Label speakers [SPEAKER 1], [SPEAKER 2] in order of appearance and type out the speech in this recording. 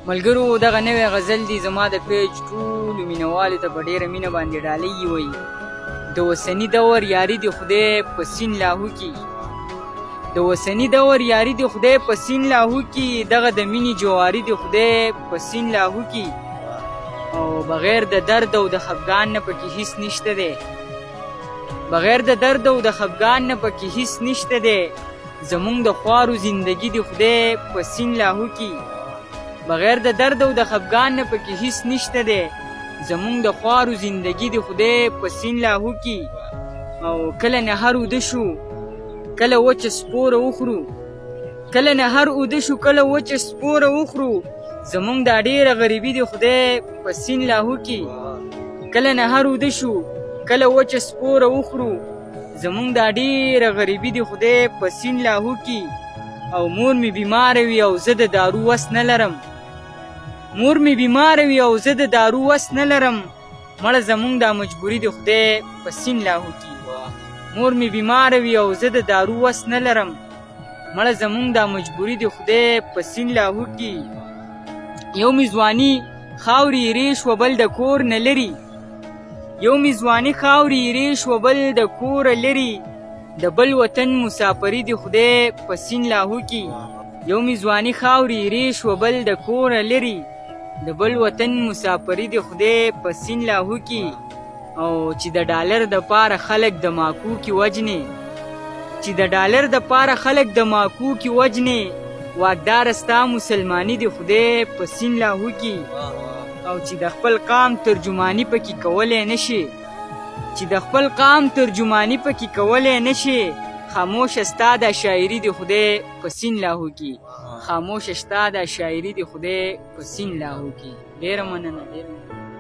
[SPEAKER 1] ملګرو دغه نوی غزل دی زما د پیج ټولو مینوالو ته په ډېره مینه باندې ډالۍ وایي. د اوسني دور یاري د خدای په سین لاهو کې، د اوسني دور یاري د خدای په سین لاهو کې، دغه د مینې جواري د خدای په سین لاهو کې، او بغیر د درد او د خفګان نه پکې هیڅ نشته دی، بغیر د درد او د خفګان نه پکې هیڅ نشته دی. زمونږ د خوارو زندگی د خدای په سین لاهو کې، بغیر د درد او د خفګان نه پکې هیڅ نشته دی. زمونږ د خوارو زندگی د خدای په سین لاهو کې، او کله نهر اوده شو کله وچه سپوره وخورو، کله نهر اوده شو کله وچه سپوره وخورو. زمونږ دا ډېره غریبي د خدای په سین لاهو کې، کله نهر اوده شو کله وچه سپوره وخورو. زمونږ دا ډېره غریبي د خدای په سین لاهو کې، او مور می بیماره وي او زه د دارو وس نه لرم، مور می بیماره وي او زه د دارو وس نه لرم. مړه زمونږ دا مجبوري د خدای په سین لاهو کې، مور می بیماره وي او زه د دارو وس نه لرم. مړه زمونږ دا مجبوري د خدای په سین لاهو کې. یو می ځواني خاورې ریش و بل د کور نه لري، یو می ځواني خاورې ریش و بل د کور لري. د بل وطن مسافري د خدای په سین لاهو کې، یو می ځواني خاورې ریش و بل د کور لري. د بل وطن مسافري د خدای په سین لاهو کې، او چې د ډالر د پاره خلک د ماکو کې وجنې، چې د ډالر د پاره خلک د ماکو کې وجنې. واکدار ستا مسلمانی د خدای په سین لاهو کې، او چې د خپل قام ترجمانی پکې کولی نشي، چې د خپل قام ترجمانی پکې کولی نشي. خاموش ستا د شاعري د خدای په سین لاهو کې، خاموش ستا د شاعري د خدای په سین لاهو کې. ډېره مننه، ډېره مننه.